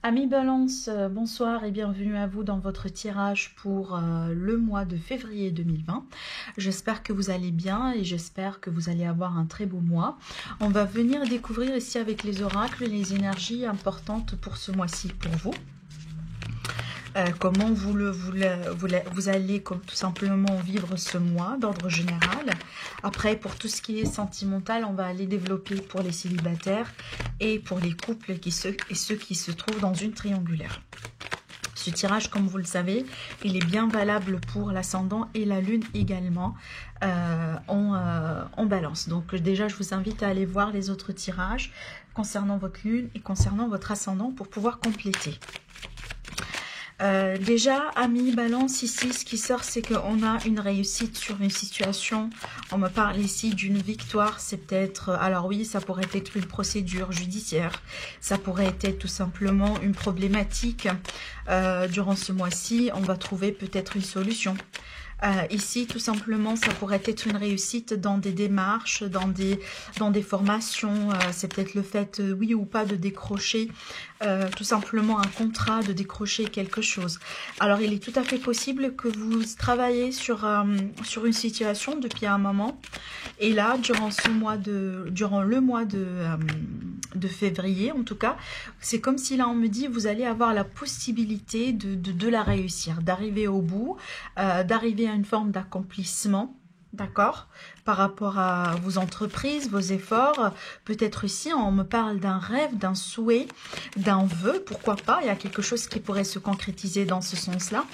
Amis Balance, bonsoir et bienvenue à vous dans votre tirage pour le mois de février 2020. J'espère que vous allez bien et j'espère que vous allez avoir un très beau mois. On va venir découvrir ici avec les oracles les énergies importantes pour ce mois-ci pour vous. Comment vous allez tout simplement vivre ce mois d'ordre général. Après, pour tout ce qui est sentimental, on va aller développer pour les célibataires et pour les couples et ceux qui se trouvent dans une triangulaire. Ce tirage, comme vous le savez, il est bien valable pour l'ascendant et la lune également en balance. Donc déjà, je vous invite à aller voir les autres tirages concernant votre lune et concernant votre ascendant pour pouvoir compléter. Déjà, amis balance, ici, ce qui sort, c'est qu'on a une réussite sur une situation. On me parle ici d'une victoire. C'est peut-être, alors oui, ça pourrait être une procédure judiciaire. Ça pourrait être tout simplement une problématique. Durant ce mois-ci, on va trouver peut-être une solution. Ici, tout simplement, ça pourrait être une réussite dans des démarches, dans des formations. C'est peut-être le fait, oui ou pas, de décrocher tout simplement un contrat, de décrocher quelque chose. Alors, il est tout à fait possible que vous travaillez sur une situation depuis un moment. Et là, durant le mois de février, en tout cas, c'est comme si là, on me dit, vous allez avoir la possibilité de la réussir, d'arriver au bout, d'arriver à une forme d'accomplissement, d'accord, par rapport à vos entreprises, vos efforts. Peut-être ici, on me parle d'un rêve, d'un souhait, d'un vœu, pourquoi pas. Il y a quelque chose qui pourrait se concrétiser dans ce sens-là.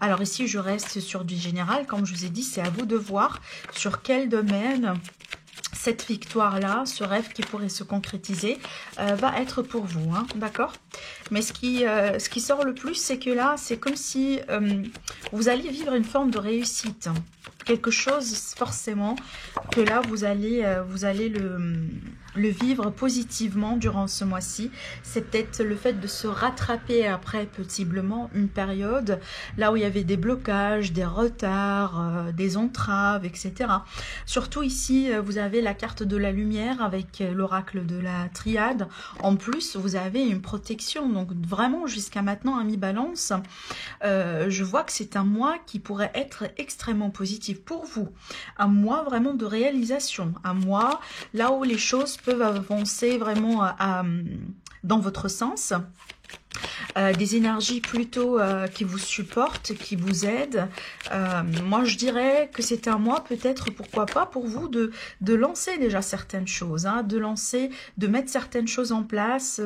Alors ici, je reste sur du général. Comme je vous ai dit, c'est à vous de voir sur quel domaine cette victoire-là, ce rêve qui pourrait se concrétiser, va être pour vous, hein, d'accord? Mais ce qui sort le plus, c'est que là, c'est comme si vous alliez vivre une forme de réussite. Quelque chose, forcément, que là, vous allez le vivre positivement durant ce mois-ci. C'est peut-être le fait de se rattraper après, possiblement, une période là où il y avait des blocages, des retards, des entraves, etc. Surtout ici, vous avez la carte de la lumière avec l'oracle de la triade. En plus, vous avez une protection. Donc, vraiment, jusqu'à maintenant, ami Balance, je vois que c'est un mois qui pourrait être extrêmement positif pour vous. Un mois vraiment de réalisation. Un mois là où les choses peuvent avancer vraiment dans votre sens. Des énergies plutôt qui vous supportent, qui vous aident. Moi, je dirais que c'est un mois peut-être, pourquoi pas, pour vous de lancer déjà certaines choses, hein, de mettre certaines choses en place,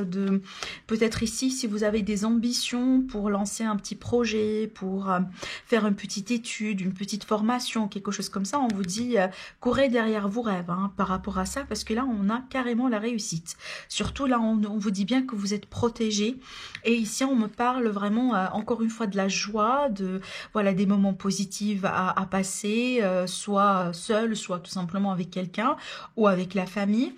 peut-être ici, si vous avez des ambitions pour lancer un petit projet, pour faire une petite étude, une petite formation, quelque chose comme ça, on vous dit courez derrière vos rêves, hein, par rapport à ça, parce que là, on a carrément la réussite. Surtout là, on vous dit bien que vous êtes protégé. Et ici, on me parle vraiment, encore une fois, de la joie, voilà, des moments positifs à passer, soit seul, soit tout simplement avec quelqu'un ou avec la famille.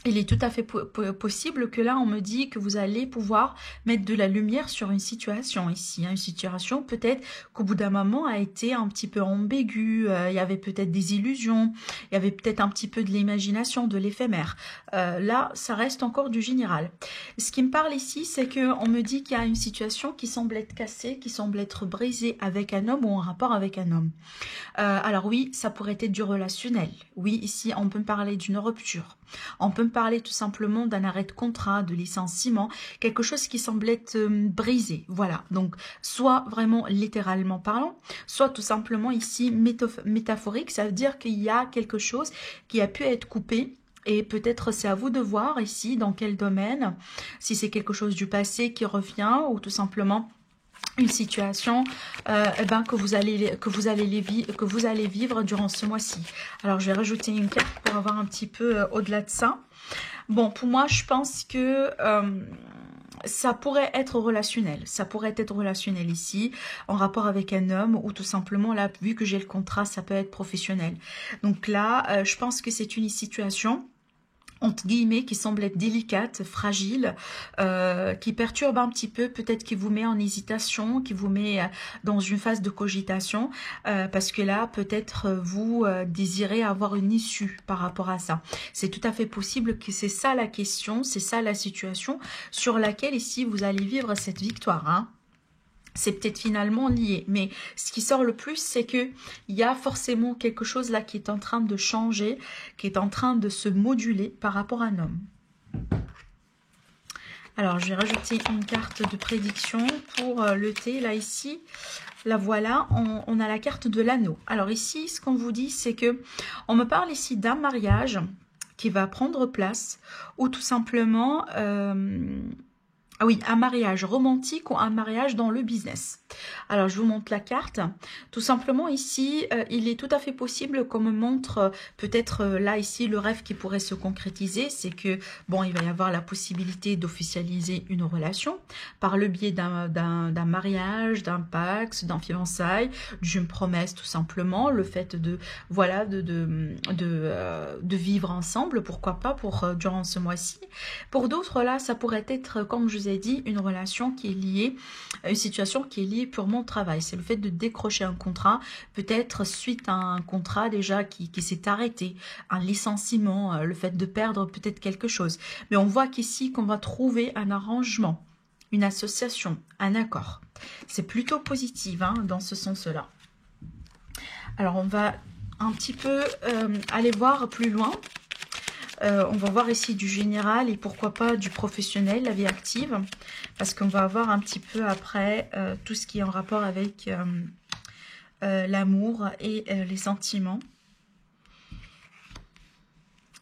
Il est tout à fait possible que là, on me dit que vous allez pouvoir mettre de la lumière sur une situation ici. Hein, une situation peut-être qu'au bout d'un moment a été un petit peu ambiguë. Il y avait peut-être des illusions. Il y avait peut-être un petit peu de l'imagination, de l'éphémère. Là, ça reste encore du général. Ce qui me parle ici, c'est qu'on me dit qu'il y a une situation qui semble être cassée, qui semble être brisée avec un homme ou en rapport avec un homme. Alors oui, ça pourrait être du relationnel. Oui, ici, on peut me parler d'une rupture. On peut me parler tout simplement d'un arrêt de contrat, de licenciement, quelque chose qui semble être brisé. Voilà, donc soit vraiment littéralement parlant, soit tout simplement ici métaphorique, ça veut dire qu'il y a quelque chose qui a pu être coupé. Et peut-être c'est à vous de voir ici dans quel domaine, si c'est quelque chose du passé qui revient ou tout simplement une situation que vous allez vivre durant ce mois-ci. Alors je vais rajouter une carte pour avoir un petit peu au-delà de ça. Bon, pour moi, je pense que ça pourrait être relationnel. Ça pourrait être relationnel ici, en rapport avec un homme, ou tout simplement, là, vu que j'ai le contrat, ça peut être professionnel. Donc là, je pense que c'est une situation entre guillemets, qui semble être délicate, fragile, qui perturbe un petit peu, peut-être qui vous met en hésitation, qui vous met dans une phase de cogitation, parce que là, peut-être vous désirez avoir une issue par rapport à ça. C'est tout à fait possible que c'est ça la question, c'est ça la situation sur laquelle ici vous allez vivre cette victoire, hein. C'est peut-être finalement lié, mais ce qui sort le plus, c'est que il y a forcément quelque chose là qui est en train de changer, qui est en train de se moduler par rapport à un homme. Alors, je vais rajouter une carte de prédiction pour le thé, là, ici. La voilà, on a la carte de l'anneau. Alors ici, ce qu'on vous dit, c'est que on me parle ici d'un mariage qui va prendre place, ou tout simplement... ah oui, un mariage romantique ou un mariage dans le business. Alors, je vous montre la carte. Tout simplement, ici, il est tout à fait possible qu'on me montre peut-être là, ici, le rêve qui pourrait se concrétiser. C'est que, bon, il va y avoir la possibilité d'officialiser une relation par le biais d'un mariage, d'un pacte, d'un fiançailles, d'une promesse, tout simplement. Le fait de, voilà, de vivre ensemble, pourquoi pas, durant ce mois-ci. Pour d'autres, là, ça pourrait être, comme je vous ai dit, une relation qui est liée, une situation qui est liée purement au travail. C'est le fait de décrocher un contrat, peut-être suite à un contrat déjà qui s'est arrêté, un licenciement, le fait de perdre peut-être quelque chose. Mais on voit qu'ici qu'on va trouver un arrangement, une association, un accord. C'est plutôt positif, hein, dans ce sens-là. Alors on va un petit peu aller voir plus loin. On va voir ici du général et pourquoi pas du professionnel, la vie active, parce qu'on va avoir un petit peu après tout ce qui est en rapport avec l'amour et les sentiments.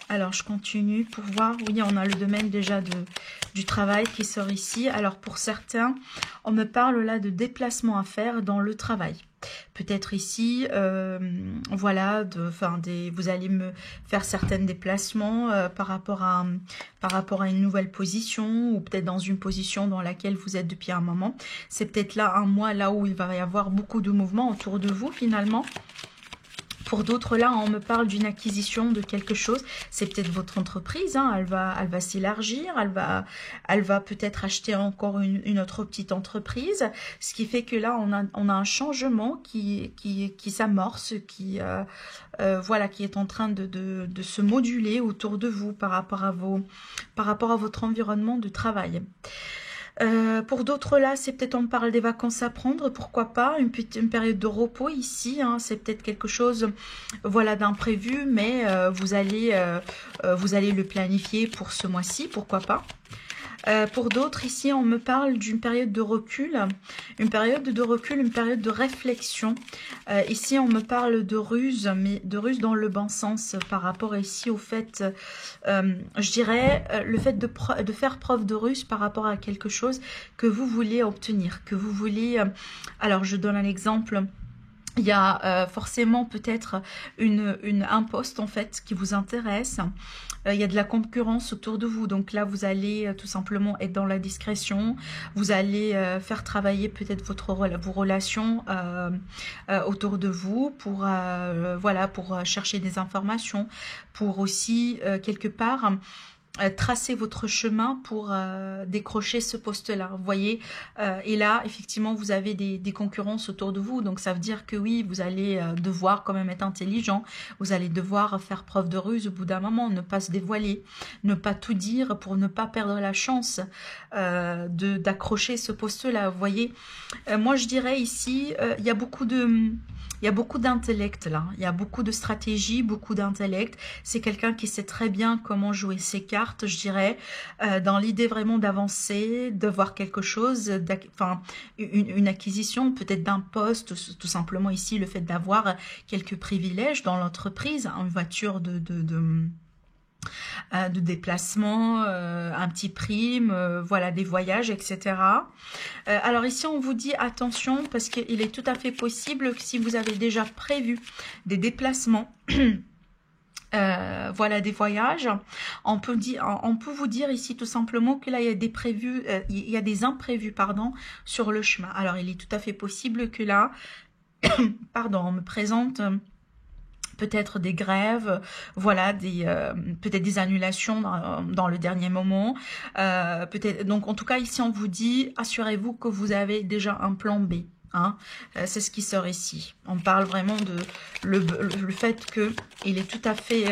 Alors, je continue pour voir. Oui, on a le domaine déjà du travail qui sort ici. Alors, pour certains, on me parle là de déplacement à faire dans le travail. Peut-être ici, voilà, vous allez me faire certains déplacements par rapport à une nouvelle position ou peut-être dans une position dans laquelle vous êtes depuis un moment. C'est peut-être là un mois là où il va y avoir beaucoup de mouvements autour de vous finalement. Pour d'autres, là, on me parle d'une acquisition de quelque chose. C'est peut-être votre entreprise, hein, elle va s'élargir, elle va peut-être acheter encore une autre petite entreprise. Ce qui fait que là, on a un changement qui s'amorce, voilà, qui est en train de se moduler autour de vous par rapport à votre environnement de travail. Pour d'autres là, c'est peut-être on parle des vacances à prendre, pourquoi pas, une période de repos ici, hein, c'est peut-être quelque chose, voilà, d'imprévu, mais vous allez le planifier pour ce mois-ci, pourquoi pas. Pour d'autres, ici, on me parle d'une période de recul, une période de réflexion. Ici, on me parle de ruse, mais de ruse dans le bon sens par rapport ici au fait, je dirais, le fait de faire preuve de ruse par rapport à quelque chose que vous voulez obtenir, que vous voulez... alors, je donne un exemple. Il y a forcément peut-être un poste en fait qui vous intéresse. Il y a de la concurrence autour de vous. Donc là, vous allez tout simplement être dans la discrétion. Vous allez faire travailler peut-être vos relations autour de vous pour, voilà, pour chercher des informations, pour aussi quelque part... tracer votre chemin pour décrocher ce poste-là, vous voyez. Et là, effectivement, vous avez des concurrences autour de vous. Donc, ça veut dire que oui, vous allez devoir quand même être intelligent. Vous allez devoir faire preuve de ruse au bout d'un moment, ne pas se dévoiler, ne pas tout dire pour ne pas perdre la chance d'accrocher ce poste-là, vous voyez. Moi, je dirais ici, il y a beaucoup d'intellect là, il y a beaucoup de stratégie, beaucoup d'intellect. C'est quelqu'un qui sait très bien comment jouer ses cartes, je dirais, dans l'idée vraiment d'avancer, de voir quelque chose, enfin une acquisition peut-être d'un poste, tout simplement ici le fait d'avoir quelques privilèges dans l'entreprise, une voiture de déplacement, un petit prime, voilà, des voyages, etc. Alors ici, on vous dit attention parce qu'il est tout à fait possible que si vous avez déjà prévu des déplacements, voilà, des voyages, on peut vous dire ici tout simplement que là, il y a des imprévus, pardon, sur le chemin. Alors, il est tout à fait possible que là, pardon, on me présente... peut-être des grèves, voilà, peut-être des annulations dans le dernier moment. Peut-être. Donc, en tout cas, ici, on vous dit, assurez-vous que vous avez déjà un plan B. Hein. C'est ce qui sort ici. On parle vraiment de le fait qu'il est tout à fait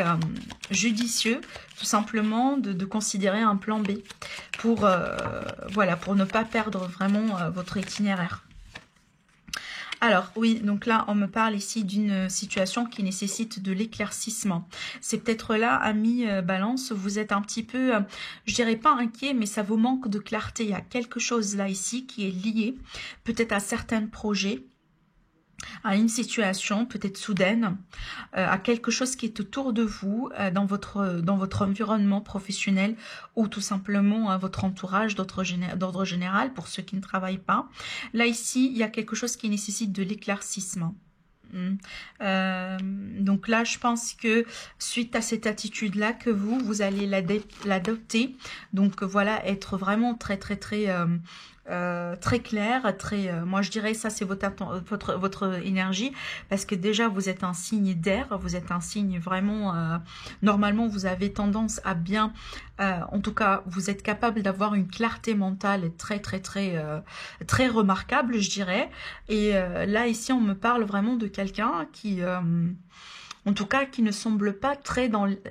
judicieux, tout simplement, de considérer un plan B pour, voilà, pour ne pas perdre vraiment votre itinéraire. Alors, oui, donc là, on me parle ici d'une situation qui nécessite de l'éclaircissement. C'est peut-être là, amis Balance, vous êtes un petit peu, je dirais pas inquiet, mais ça vous manque de clarté. Il y a quelque chose là, ici, qui est lié peut-être à certains projets, à une situation peut-être soudaine, à quelque chose qui est autour de vous, dans votre environnement professionnel ou tout simplement à votre entourage d'ordre général pour ceux qui ne travaillent pas. Là, ici, il y a quelque chose qui nécessite de l'éclaircissement. Donc là, je pense que suite à cette attitude-là que vous allez l'adopter. Donc voilà, être vraiment très clair, moi je dirais ça c'est votre énergie, parce que déjà vous êtes un signe d'air, vous êtes un signe vraiment, normalement vous avez tendance à bien, en tout cas vous êtes capable d'avoir une clarté mentale très remarquable, je dirais. Et là ici on me parle vraiment de quelqu'un qui, en tout cas qui ne semble pas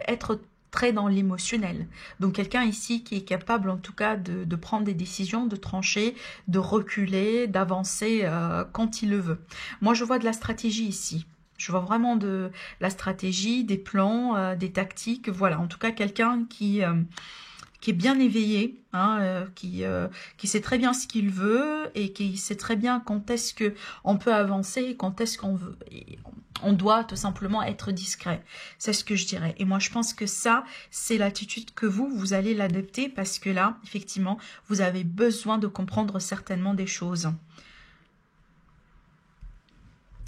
être très dans l'émotionnel. Donc quelqu'un ici qui est capable en tout cas de prendre des décisions, de trancher, de reculer, d'avancer quand il le veut. Moi je vois de la stratégie ici. Je vois vraiment de la stratégie, des plans, des tactiques. Voilà, en tout cas quelqu'un qui est bien éveillé, hein, qui sait très bien ce qu'il veut et qui sait très bien quand est-ce que on peut avancer et quand est-ce qu'on veut. On doit tout simplement être discret. C'est ce que je dirais. Et moi, je pense que ça, c'est l'attitude que vous allez l'adopter parce que là, effectivement, vous avez besoin de comprendre certainement des choses.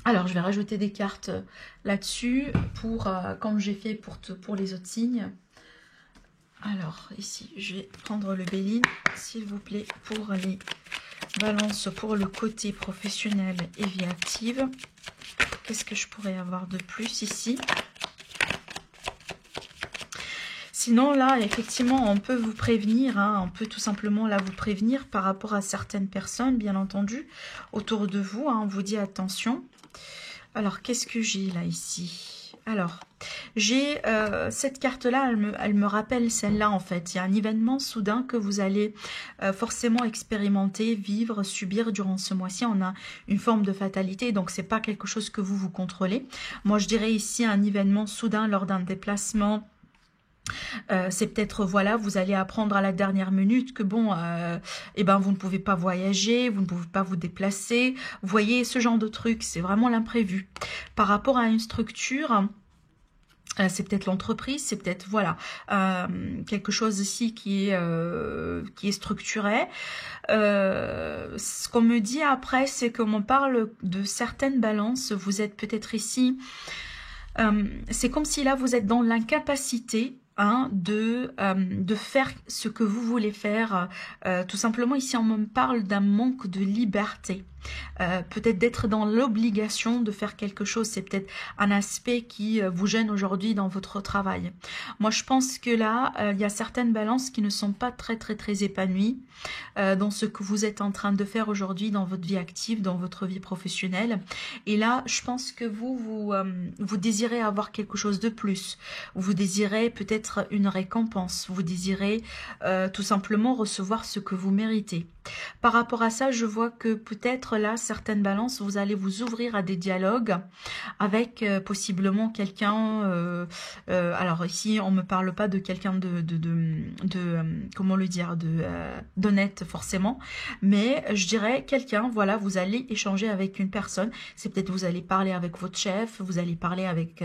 Alors, je vais rajouter des cartes là-dessus pour, comme j'ai fait pour les autres signes. Alors, ici, je vais prendre le Béline, s'il vous plaît, pour les balances, pour le côté professionnel et vie active. Qu'est-ce que je pourrais avoir de plus ici? Sinon, là, effectivement, on peut vous prévenir, hein, on peut tout simplement là vous prévenir par rapport à certaines personnes, bien entendu, autour de vous. Hein, on vous dit attention. Alors, qu'est-ce que j'ai là ici? Alors, j'ai cette carte-là, elle me rappelle celle-là en fait. Il y a un événement soudain que vous allez forcément expérimenter, vivre, subir durant ce mois-ci. On a une forme de fatalité, donc c'est pas quelque chose que vous contrôlez. Moi, je dirais ici un événement soudain lors d'un déplacement. C'est peut-être, voilà, vous allez apprendre à la dernière minute que bon, eh ben, vous ne pouvez pas voyager, vous ne pouvez pas vous déplacer. Vous voyez, ce genre de truc, c'est vraiment l'imprévu. Par rapport à une structure, c'est peut-être l'entreprise, c'est peut-être, voilà, quelque chose ici qui est structuré. Ce qu'on me dit après, c'est qu'on me parle de certaines balances. Vous êtes peut-être ici, c'est comme si là, vous êtes dans l'incapacité, hein, de faire ce que vous voulez faire. Tout simplement, ici, on me parle d'un manque de liberté. Peut-être d'être dans l'obligation de faire quelque chose. C'est peut-être un aspect qui vous gêne aujourd'hui dans votre travail. Moi, je pense que là, il y a certaines balances qui ne sont pas très épanouies dans ce que vous êtes en train de faire aujourd'hui dans votre vie active, dans votre vie professionnelle. Et là, je pense que vous désirez avoir quelque chose de plus. Vous désirez peut-être une récompense. Vous désirez tout simplement recevoir ce que vous méritez. Par rapport à ça, je vois que peut-être là, certaines balances, vous allez vous ouvrir à des dialogues avec possiblement quelqu'un. Alors ici, on me parle pas de quelqu'un comment le dire, d'honnête forcément, mais je dirais quelqu'un. Voilà, vous allez échanger avec une personne. C'est peut-être vous allez parler avec votre chef, vous allez parler avec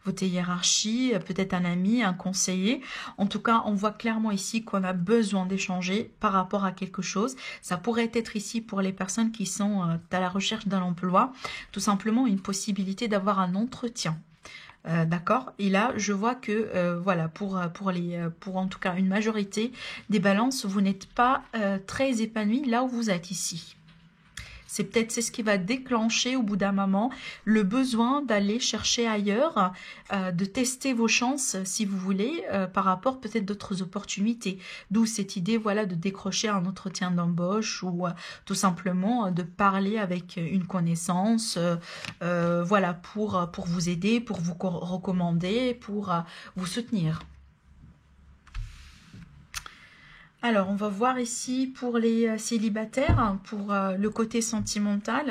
votre hiérarchie, peut-être un ami, un conseiller. En tout cas, on voit clairement ici qu'on a besoin d'échanger par rapport à quelque chose. Ça pourrait être ici pour les personnes qui sont à la recherche d'un emploi, tout simplement une possibilité d'avoir un entretien. D'accord. Et là, je vois que voilà, pour en tout cas une majorité des balances, vous n'êtes pas très épanoui là où vous êtes ici. C'est ce qui va déclencher au bout d'un moment le besoin d'aller chercher ailleurs, de tester vos chances, si vous voulez, par rapport peut-être d'autres opportunités. D'où cette idée, voilà, de décrocher un entretien d'embauche ou tout simplement de parler avec une connaissance, voilà, pour vous aider, pour vous recommander, pour vous soutenir. Alors, on va voir ici pour les célibataires, pour le côté sentimental.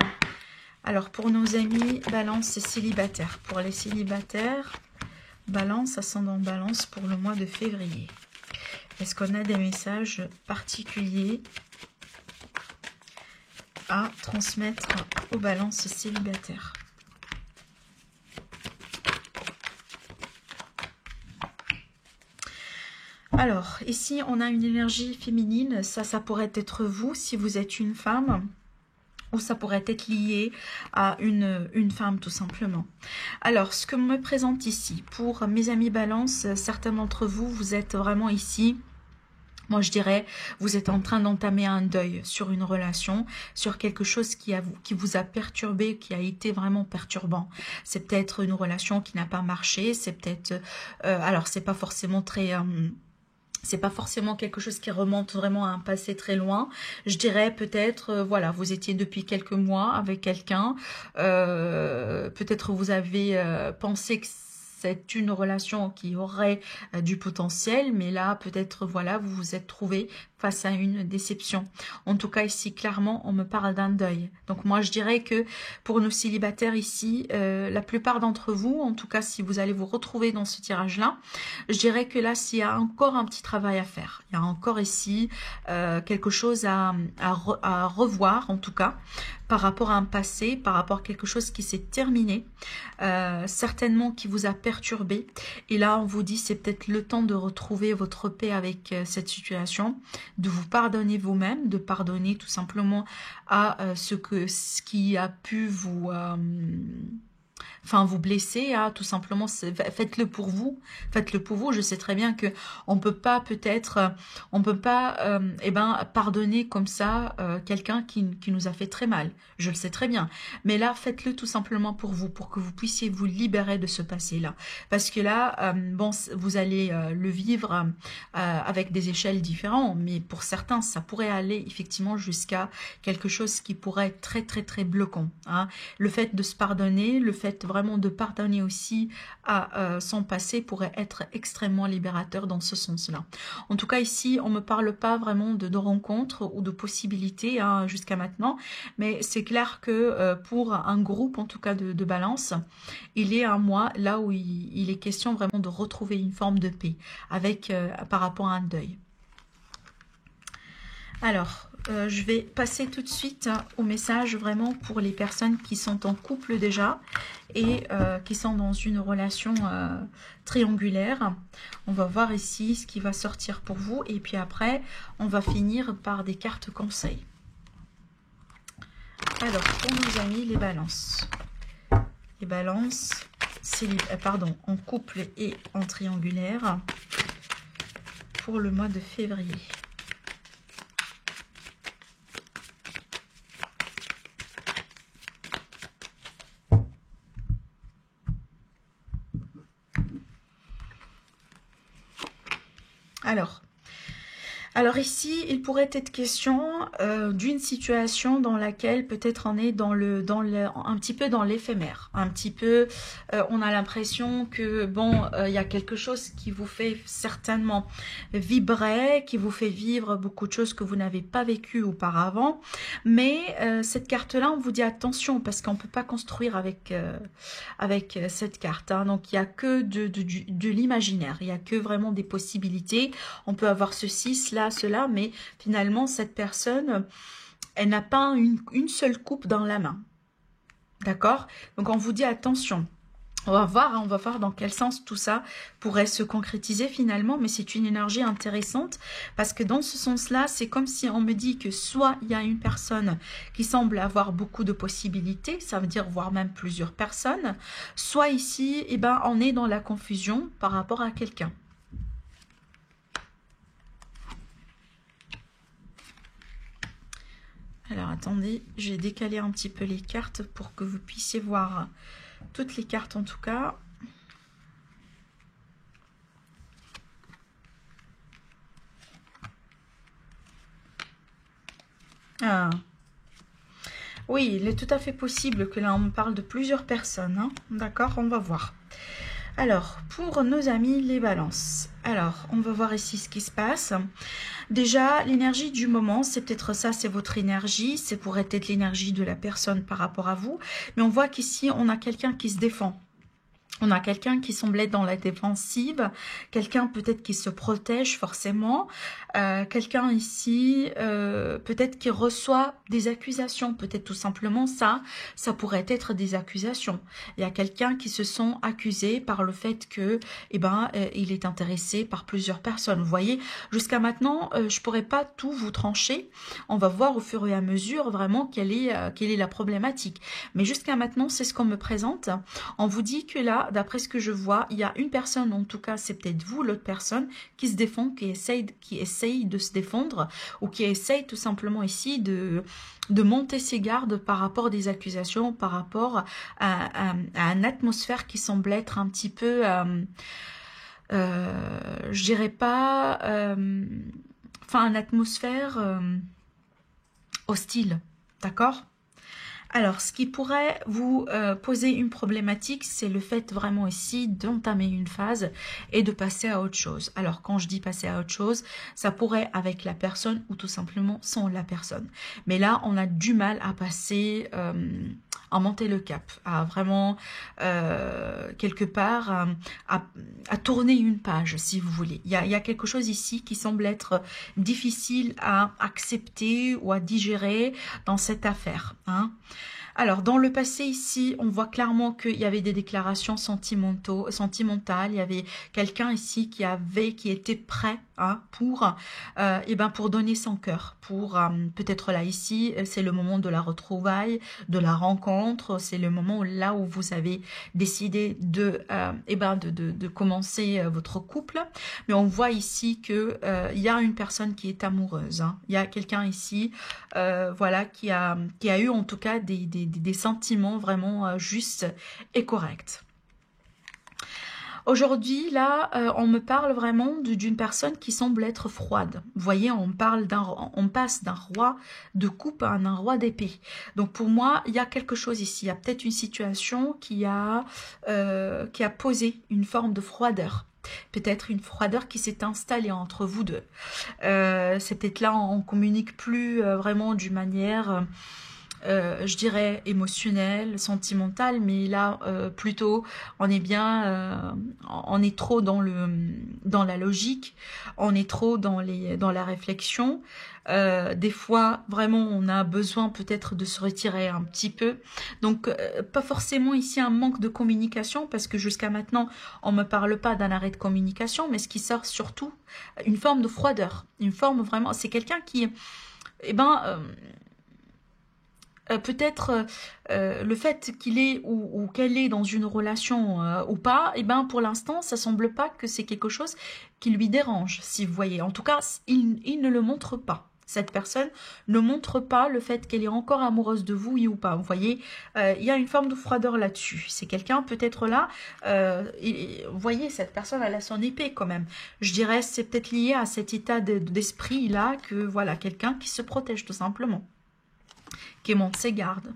Alors, pour nos amis Balance célibataires. Pour les célibataires, Balance, ascendant Balance pour le mois de février. Est-ce qu'on a des messages particuliers à transmettre aux Balances célibataires? Alors, ici, on a une énergie féminine. Ça pourrait être vous, si vous êtes une femme. Ou ça pourrait être lié à une femme, tout simplement. Alors, ce que me présente ici, pour mes amis Balance, certains d'entre vous, vous êtes vraiment ici... Moi, je dirais, vous êtes en train d'entamer un deuil sur une relation, sur quelque chose qui vous a perturbé, qui a été vraiment perturbant. C'est peut-être une relation qui n'a pas marché, c'est peut-être... alors, c'est pas forcément très... c'est pas forcément quelque chose qui remonte vraiment à un passé très loin. Je dirais peut-être, voilà, vous étiez depuis quelques mois avec quelqu'un. Peut-être vous avez pensé que c'est une relation qui aurait du potentiel, mais là, peut-être, voilà, vous vous êtes trouvé face à une déception. En tout cas, ici, clairement, on me parle d'un deuil. Donc, moi, je dirais que pour nos célibataires ici, la plupart d'entre vous, en tout cas, si vous allez vous retrouver dans ce tirage-là, je dirais que là, s'il y a encore un petit travail à faire, il y a encore ici quelque chose à revoir, en tout cas, par rapport à un passé, par rapport à quelque chose qui s'est terminé, certainement qui vous a perturbé. Et là, on vous dit, c'est peut-être le temps de retrouver votre paix avec cette situation, de vous pardonner vous-même, de pardonner tout simplement à ce qui a pu vous... vous blesser, tout simplement, faites-le pour vous, faites-le pour vous. Je sais très bien que on peut pas pardonner comme ça quelqu'un qui nous a fait très mal. Je le sais très bien. Mais là, faites-le tout simplement pour vous, pour que vous puissiez vous libérer de ce passé-là. Parce que là, vous allez le vivre avec des échelles différentes, mais pour certains, ça pourrait aller effectivement jusqu'à quelque chose qui pourrait être très très très bloquant. Hein. Le fait de se pardonner, le fait vraiment de pardonner aussi à son passé pourrait être extrêmement libérateur dans ce sens-là. En tout cas, ici, on ne me parle pas vraiment de rencontres ou de possibilités jusqu'à maintenant, mais c'est clair que pour un groupe, en tout cas de Balance, il y a un mois là où il est question vraiment de retrouver une forme de paix avec par rapport à un deuil. Alors, je vais passer tout de suite au message vraiment pour les personnes qui sont en couple déjà et qui sont dans une relation triangulaire. On va voir ici ce qui va sortir pour vous et puis après, on va finir par des cartes conseils. Alors, pour nos amis les balances. Les balances, en couple et en triangulaire pour le mois de février. Alors ici, il pourrait être question d'une situation dans laquelle peut-être on est un petit peu dans l'éphémère. Un petit peu, on a l'impression que, bon, il y a quelque chose qui vous fait certainement vibrer, qui vous fait vivre beaucoup de choses que vous n'avez pas vécues auparavant. Mais cette carte-là, on vous dit attention, parce qu'on ne peut pas construire avec cette carte. Hein. Donc, il n'y a que de l'imaginaire. Il n'y a que vraiment des possibilités. On peut avoir ceci, cela, mais finalement, cette personne, elle n'a pas une seule coupe dans la main. D'accord? Donc, on vous dit attention. On va voir dans quel sens tout ça pourrait se concrétiser finalement, mais c'est une énergie intéressante parce que dans ce sens-là, c'est comme si on me dit que soit il y a une personne qui semble avoir beaucoup de possibilités, ça veut dire voire même plusieurs personnes, soit ici, on est dans la confusion par rapport à quelqu'un. Alors, attendez, j'ai décalé un petit peu les cartes pour que vous puissiez voir toutes les cartes en tout cas. Ah. Oui, il est tout à fait possible que là, on me parle de plusieurs personnes. Hein. D'accord, on va voir. Alors, pour nos amis les balances. Alors, on va voir ici ce qui se passe. Déjà, l'énergie du moment, c'est peut-être ça, c'est votre énergie. C'est pourrait être l'énergie de la personne par rapport à vous. Mais on voit qu'ici, on a quelqu'un qui se défend. On a quelqu'un qui semble être dans la défensive, quelqu'un peut-être qui se protège forcément, quelqu'un ici peut-être qui reçoit des accusations, peut-être tout simplement ça pourrait être des accusations. Il y a quelqu'un qui se sent accusé par le fait que, il est intéressé par plusieurs personnes. Vous voyez, jusqu'à maintenant, je pourrais pas tout vous trancher. On va voir au fur et à mesure vraiment quelle est la problématique. Mais jusqu'à maintenant, c'est ce qu'on me présente. On vous dit que là, d'après ce que je vois, il y a une personne, en tout cas, c'est peut-être vous, l'autre personne, qui se défend, qui essaye de se défendre, ou qui essaye tout simplement ici de monter ses gardes par rapport à des accusations, par rapport à une atmosphère qui semble être un petit peu, je dirais pas, une atmosphère hostile, d'accord ? Alors, ce qui pourrait vous poser une problématique, c'est le fait vraiment ici d'entamer une phase et de passer à autre chose. Alors, quand je dis passer à autre chose, ça pourrait avec la personne ou tout simplement sans la personne. Mais là, on a du mal à passer, à monter le cap, à vraiment, quelque part, à tourner une page, si vous voulez. Il y a quelque chose ici qui semble être difficile à accepter ou à digérer dans cette affaire, hein. Alors, dans le passé ici, on voit clairement qu'il y avait des déclarations sentimentales. Il y avait quelqu'un ici qui était prêt, hein, pour donner son cœur. Pour peut-être là ici, c'est le moment de la retrouvaille, de la rencontre. C'est le moment là où vous avez décidé de commencer votre couple. Mais on voit ici que il y a une personne qui est amoureuse. Hein. Il y a quelqu'un ici, voilà, qui a eu en tout cas des sentiments vraiment justes et corrects. Aujourd'hui, là, on me parle vraiment d'une personne qui semble être froide. Vous voyez, on passe d'un roi de coupe à un roi d'épée. Donc pour moi, il y a quelque chose ici. Il y a peut-être une situation qui a posé une forme de froideur. Peut-être une froideur qui s'est installée entre vous deux. C'est peut-être là, on communique plus vraiment d'une manière... je dirais émotionnel, sentimental, mais là plutôt on est bien, on est trop dans la logique, on est trop dans la réflexion. Des fois vraiment on a besoin peut-être de se retirer un petit peu, donc pas forcément ici un manque de communication, parce que jusqu'à maintenant on me parle pas d'un arrêt de communication, mais ce qui sort surtout une forme de froideur, une forme vraiment, c'est quelqu'un qui peut-être le fait qu'il est ou qu'elle est dans une relation ou pas, pour l'instant, ça semble pas que c'est quelque chose qui lui dérange, si vous voyez. En tout cas, il ne le montre pas. Cette personne ne montre pas le fait qu'elle est encore amoureuse de vous, oui ou pas. Vous voyez, il y a une forme de froideur là-dessus. C'est quelqu'un peut-être là, vous voyez, cette personne, elle a son épée quand même. Je dirais, c'est peut-être lié à cet état d'esprit là, que voilà, quelqu'un qui se protège tout simplement, qui monte ses gardes.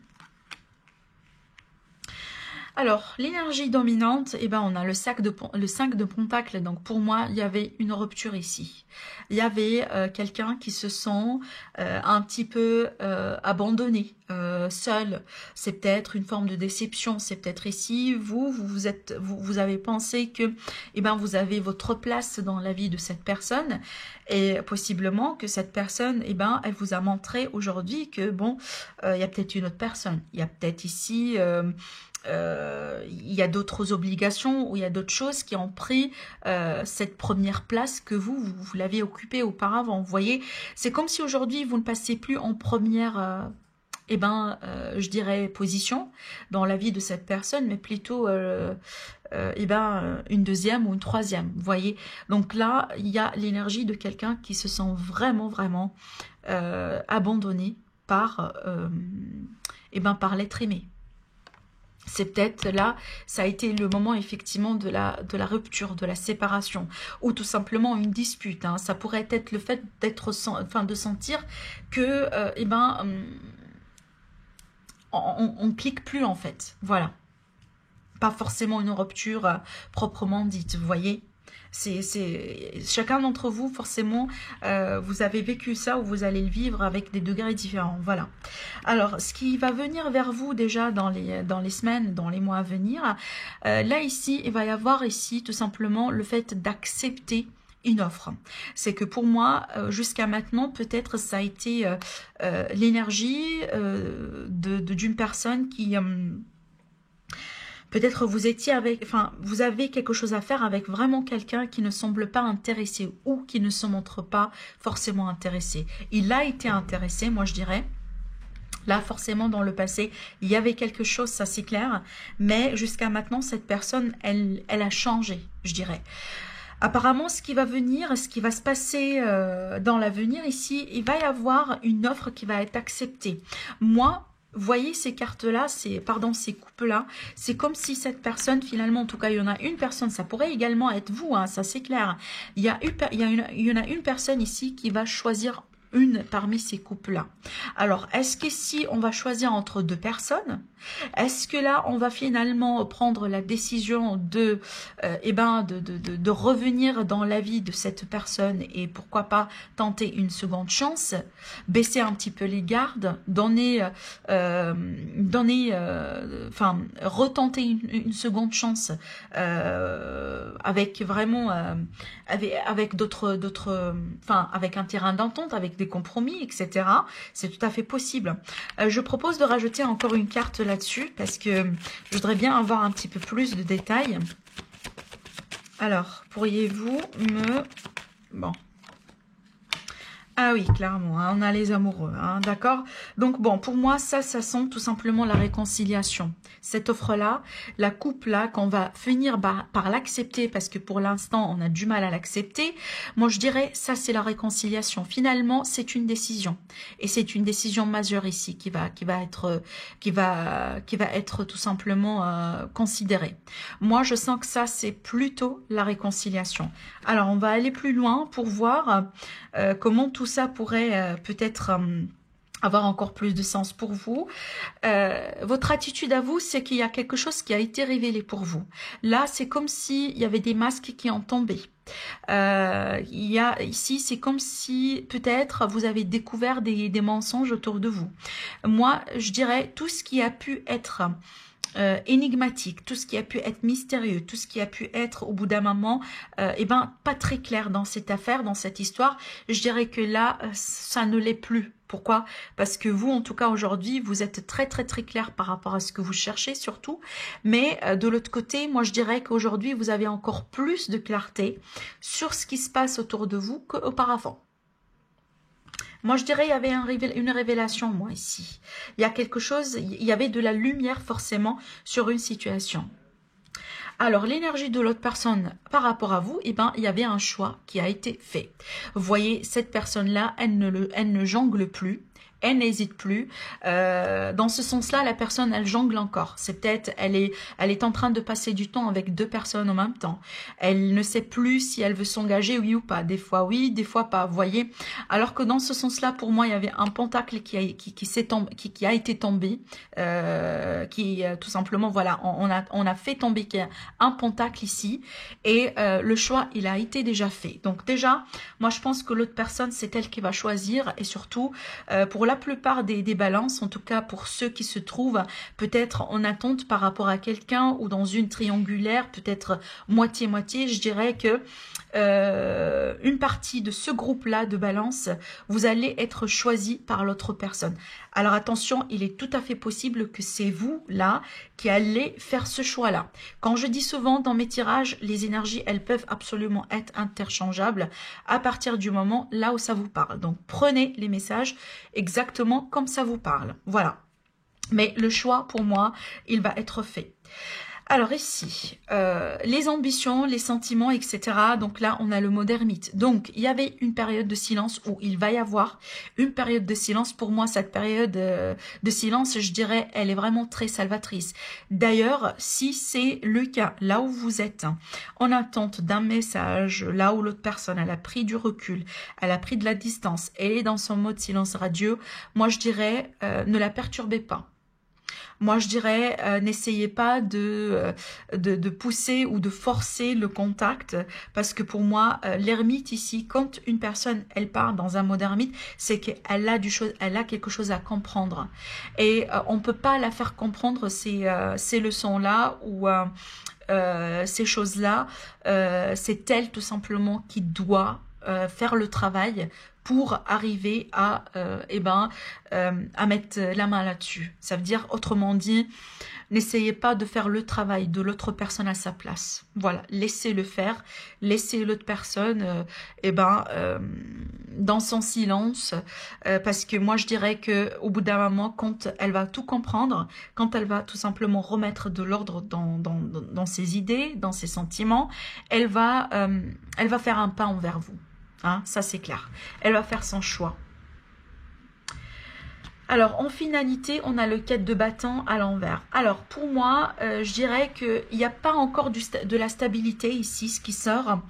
Alors, l'énergie dominante, on a le 5 de Pentacle. Donc, pour moi, il y avait une rupture ici. Il y avait quelqu'un qui se sent un petit peu abandonné, seul. C'est peut-être une forme de déception. C'est peut-être ici, vous avez pensé que vous avez votre place dans la vie de cette personne. Et possiblement que cette personne, elle vous a montré aujourd'hui que, il y a peut-être une autre personne. Il y a peut-être ici... il y a d'autres obligations ou il y a d'autres choses qui ont pris cette première place que vous l'aviez occupée auparavant. Vous voyez, c'est comme si aujourd'hui vous ne passez plus en première je dirais position dans la vie de cette personne, mais plutôt une deuxième ou une troisième. Vous voyez, donc là il y a l'énergie de quelqu'un qui se sent vraiment abandonné, par, par l'être aimé. C'est peut-être là, ça a été le moment effectivement de la rupture, de la séparation, ou tout simplement une dispute. Hein. Ça pourrait être le fait d'être, de sentir que, on clique plus en fait. Voilà. Pas forcément une rupture proprement dite, vous voyez. Chacun d'entre vous, forcément, vous avez vécu ça ou vous allez le vivre avec des degrés différents. Voilà. Alors, ce qui va venir vers vous déjà dans les semaines, dans les mois à venir, là ici, il va y avoir ici tout simplement le fait d'accepter une offre. C'est que pour moi, jusqu'à maintenant, peut-être ça a été l'énergie d'une personne qui... peut-être vous étiez vous avez quelque chose à faire avec vraiment quelqu'un qui ne semble pas intéressé ou qui ne se montre pas forcément intéressé. Il a été intéressé, moi je dirais. Là, forcément, dans le passé, il y avait quelque chose, ça c'est clair. Mais jusqu'à maintenant, cette personne, elle a changé, je dirais. Apparemment, ce qui va venir, ce qui va se passer dans l'avenir ici, il va y avoir une offre qui va être acceptée. Moi, voyez ces cartes-là, ces coupes-là, c'est comme si cette personne, finalement, en tout cas, il y en a une personne, ça pourrait également être vous, hein, ça c'est clair. Il y en a une personne ici qui va choisir une parmi ces couples-là. Alors, est-ce qu'ici, on va choisir entre deux personnes? Est-ce que là, on va finalement prendre la décision de revenir dans la vie de cette personne et pourquoi pas tenter une seconde chance, baisser un petit peu les gardes, retenter une seconde chance avec vraiment avec avec un terrain d'entente, avec des compromis, etc. C'est tout à fait possible. Je propose de rajouter encore une carte là-dessus parce que je voudrais bien avoir un petit peu plus de détails. Alors, pourriez-vous me... Bon. Ah oui, clairement, hein, on a les amoureux, hein, d'accord? Donc bon, pour moi, ça sent tout simplement la réconciliation. Cette offre-là, la coupe-là, qu'on va finir par l'accepter, parce que pour l'instant, on a du mal à l'accepter, moi je dirais, ça c'est la réconciliation. Finalement, c'est une décision. Et c'est une décision majeure ici qui va être tout simplement considérée. Moi, je sens que ça, c'est plutôt la réconciliation. Alors, on va aller plus loin pour voir comment tout ça pourrait peut-être avoir encore plus de sens pour vous. Votre attitude à vous, c'est qu'il y a quelque chose qui a été révélé pour vous. Là, c'est comme s'il y avait des masques qui ont tombé. Ici, c'est comme si peut-être vous avez découvert des mensonges autour de vous. Moi, je dirais tout ce qui a pu être... énigmatique, tout ce qui a pu être mystérieux, tout ce qui a pu être au bout d'un moment pas très clair dans cette affaire, dans cette histoire, je dirais que là ça ne l'est plus. Pourquoi? Parce que vous, en tout cas aujourd'hui, vous êtes très très très clair par rapport à ce que vous cherchez surtout, mais de l'autre côté, moi je dirais qu'aujourd'hui vous avez encore plus de clarté sur ce qui se passe autour de vous qu'auparavant. Moi, je dirais il y avait une révélation, moi, ici. Il y a quelque chose, il y avait de la lumière, forcément, sur une situation. Alors, l'énergie de l'autre personne par rapport à vous, il y avait un choix qui a été fait. Vous voyez, cette personne-là, elle ne jongle plus. Elle n'hésite plus. Dans ce sens-là, la personne, elle jongle encore. C'est peut-être, elle est en train de passer du temps avec deux personnes en même temps. Elle ne sait plus si elle veut s'engager, oui ou pas. Des fois oui, des fois pas. Vous voyez. Alors que dans ce sens-là, pour moi, il y avait un pentacle qui a été tombé, tout simplement, voilà, on a fait tomber un pentacle ici, et le choix, il a été déjà fait. Donc déjà, moi, je pense que l'autre personne, c'est elle qui va choisir, et surtout pour la plupart des balances, en tout cas pour ceux qui se trouvent peut-être en attente par rapport à quelqu'un ou dans une triangulaire, peut-être moitié-moitié, je dirais que une partie de ce groupe-là de balance, vous allez être choisi par l'autre personne. Alors attention, il est tout à fait possible que c'est vous là qui allez faire ce choix-là. Quand je dis souvent dans mes tirages, les énergies, elles peuvent absolument être interchangeables à partir du moment là où ça vous parle. Donc prenez les messages exactement comme ça vous parle. Voilà. Mais le choix, pour moi, il va être fait. Alors ici, les ambitions, les sentiments, etc. Donc là, on a le mot ermite. Donc, il y avait une période de silence où il va y avoir une période de silence. Pour moi, cette période de silence, je dirais, elle est vraiment très salvatrice. D'ailleurs, si c'est le cas, là où vous êtes, en attente d'un message, là où l'autre personne, elle a pris du recul, elle a pris de la distance, elle est dans son mode silence radieux, moi je dirais, ne la perturbez pas. Moi, je dirais, n'essayez pas de pousser ou de forcer le contact, parce que pour moi, l'ermite ici, quand une personne, elle part dans un mode ermite, c'est qu'elle a elle a quelque chose à comprendre. Et on peut pas la faire comprendre ces leçons-là ou ces choses-là. C'est elle tout simplement qui doit faire le travail pour arriver à mettre la main là-dessus. Ça veut dire, autrement dit, n'essayez pas de faire le travail de l'autre personne à sa place. Voilà, laissez-le faire, laissez l'autre personne dans son silence, parce que moi je dirais que au bout d'un moment, quand elle va tout comprendre, quand elle va tout simplement remettre de l'ordre dans ses idées, dans ses sentiments, elle va faire un pas envers vous. Hein, ça c'est clair. Elle va faire son choix. Alors, en finalité, on a le 4 de bâton à l'envers. Alors, pour moi, je dirais qu'il n'y a pas encore de la stabilité ici, ce qui sort.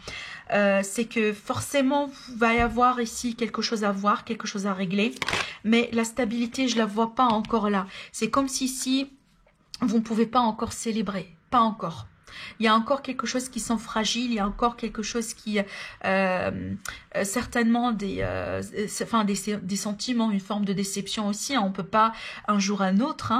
C'est que forcément, il va y avoir ici quelque chose à voir, quelque chose à régler. Mais la stabilité, je ne la vois pas encore là. C'est comme si ici, vous ne pouvez pas encore célébrer. Pas encore. Il y a encore quelque chose qui sent fragile, il y a encore quelque chose qui, certainement des sentiments, une forme de déception aussi. Hein, on ne peut pas un jour à un autre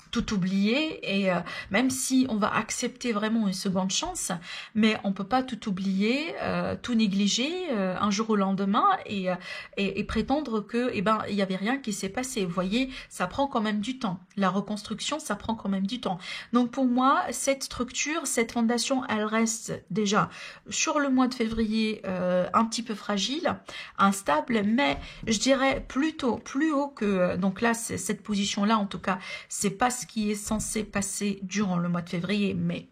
tout oublier, et même si on va accepter vraiment une seconde chance, mais on peut pas tout oublier, tout négliger un jour au lendemain et prétendre que il y avait rien qui s'est passé. Vous voyez, ça prend quand même du temps. La reconstruction, ça prend quand même du temps. Donc pour moi, cette structure, cette fondation, elle reste déjà sur le mois de février un petit peu fragile, instable, mais je dirais plutôt plus haut que donc là, cette position-là, en tout cas, c'est pas ce qui est censé passer durant le mois de février, mais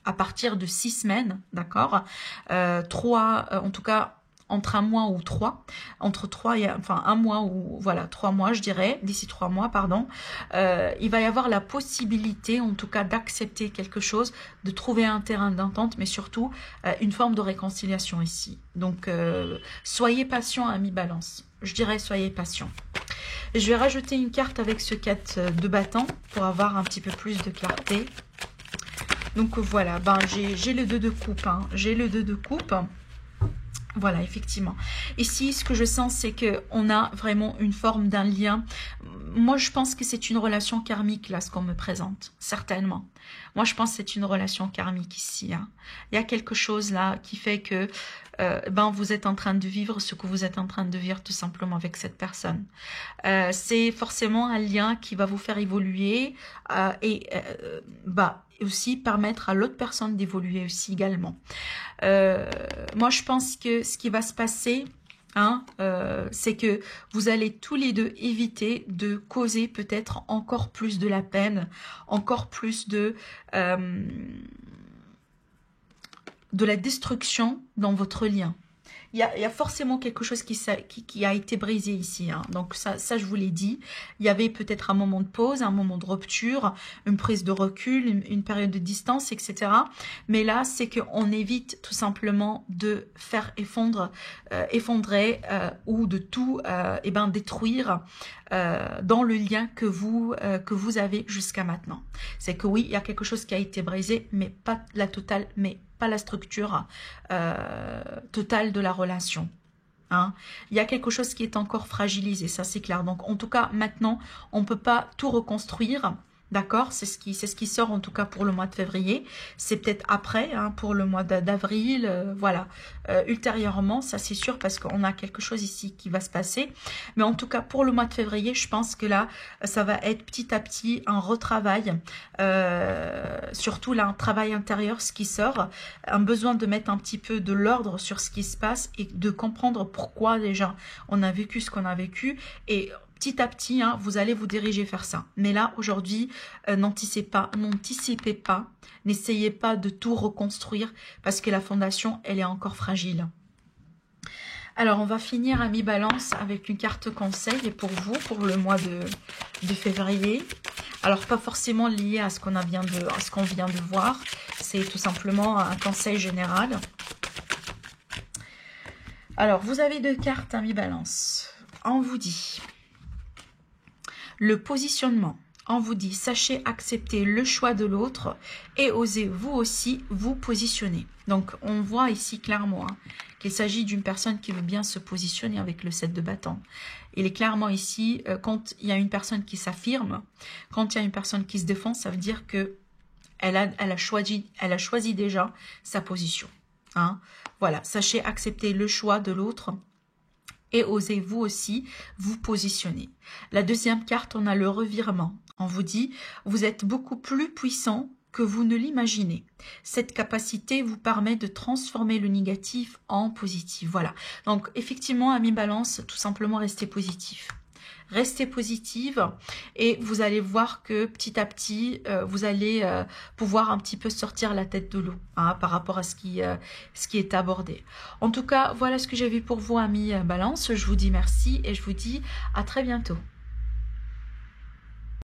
à partir de 6 semaines, d'accord, 3, en tout cas, entre un mois ou 3, entre 3 et, enfin, un mois ou, voilà, 3 mois, je dirais, d'ici 3 mois, pardon, il va y avoir la possibilité, en tout cas, d'accepter quelque chose, de trouver un terrain d'entente, mais surtout, une forme de réconciliation ici. Donc, soyez patient, amis Balance. Je dirais, soyez patient. Je vais rajouter une carte avec ce 4 de bâton pour avoir un petit peu plus de clarté. Donc voilà, j'ai le 2 de coupe. Hein. J'ai le 2 de coupe. Voilà, effectivement. Ici, ce que je sens, c'est qu'on a vraiment une forme d'un lien. Moi, je pense que c'est une relation karmique, là, ce qu'on me présente. Certainement. Moi, je pense que c'est une relation karmique ici. Hein. Il y a quelque chose là qui fait que vous êtes en train de vivre ce que vous êtes en train de vivre tout simplement avec cette personne. C'est forcément un lien qui va vous faire évoluer et aussi permettre à l'autre personne d'évoluer aussi également. Moi, je pense que ce qui va se passer, c'est que vous allez tous les deux éviter de causer peut-être encore plus de la peine, encore plus de la destruction dans votre lien. Il y a forcément quelque chose qui a été brisé ici. Hein. Donc ça, je vous l'ai dit. Il y avait peut-être un moment de pause, un moment de rupture, une prise de recul, une période de distance, etc. Mais là, c'est qu'on évite tout simplement de faire effondrer ou de tout détruire dans le lien que vous avez jusqu'à maintenant. C'est que oui, il y a quelque chose qui a été brisé, mais pas la totale, mais pas la structure totale de la relation. Hein. Il y a quelque chose qui est encore fragilisé, ça c'est clair. Donc en tout cas, maintenant, on ne peut pas tout reconstruire. D'accord, c'est ce qui sort en tout cas pour le mois de février. C'est peut-être après, pour le mois d'avril, voilà. Ultérieurement, ça c'est sûr parce qu'on a quelque chose ici qui va se passer. Mais en tout cas, pour le mois de février, je pense que là, ça va être petit à petit un retravail. Surtout là, un travail intérieur, ce qui sort. Un besoin de mettre un petit peu de l'ordre sur ce qui se passe et de comprendre pourquoi déjà on a vécu ce qu'on a vécu. Et petit à petit, hein, vous allez vous diriger vers ça. Mais là, aujourd'hui, n'anticipez pas, n'essayez pas de tout reconstruire parce que la fondation, elle est encore fragile. Alors, on va finir, amis Balance, avec une carte conseil pour vous, pour le mois de février. Alors, pas forcément lié à ce qu'on vient de voir. C'est tout simplement un conseil général. Alors, vous avez 2 cartes, amis Balance. On vous dit le positionnement. On vous dit, sachez accepter le choix de l'autre et osez vous aussi vous positionner. Donc, on voit ici clairement qu'il s'agit d'une personne qui veut bien se positionner avec le 7 de bâton. Il est clairement ici, quand il y a une personne qui s'affirme, quand il y a une personne qui se défend, ça veut dire que elle a choisi déjà sa position. Hein. Voilà, sachez accepter le choix de l'autre et osez vous aussi vous positionner. La deuxième carte, on a le revirement. On vous dit, vous êtes beaucoup plus puissant que vous ne l'imaginez. Cette capacité vous permet de transformer le négatif en positif. Voilà. Donc, effectivement, amis Balance, tout simplement, restez positif. Restez positive et vous allez voir que petit à petit, vous allez pouvoir un petit peu sortir la tête de l'eau hein, par rapport à ce qui est abordé. En tout cas, voilà ce que j'ai vu pour vous, amis Balance. Je vous dis merci et je vous dis à très bientôt.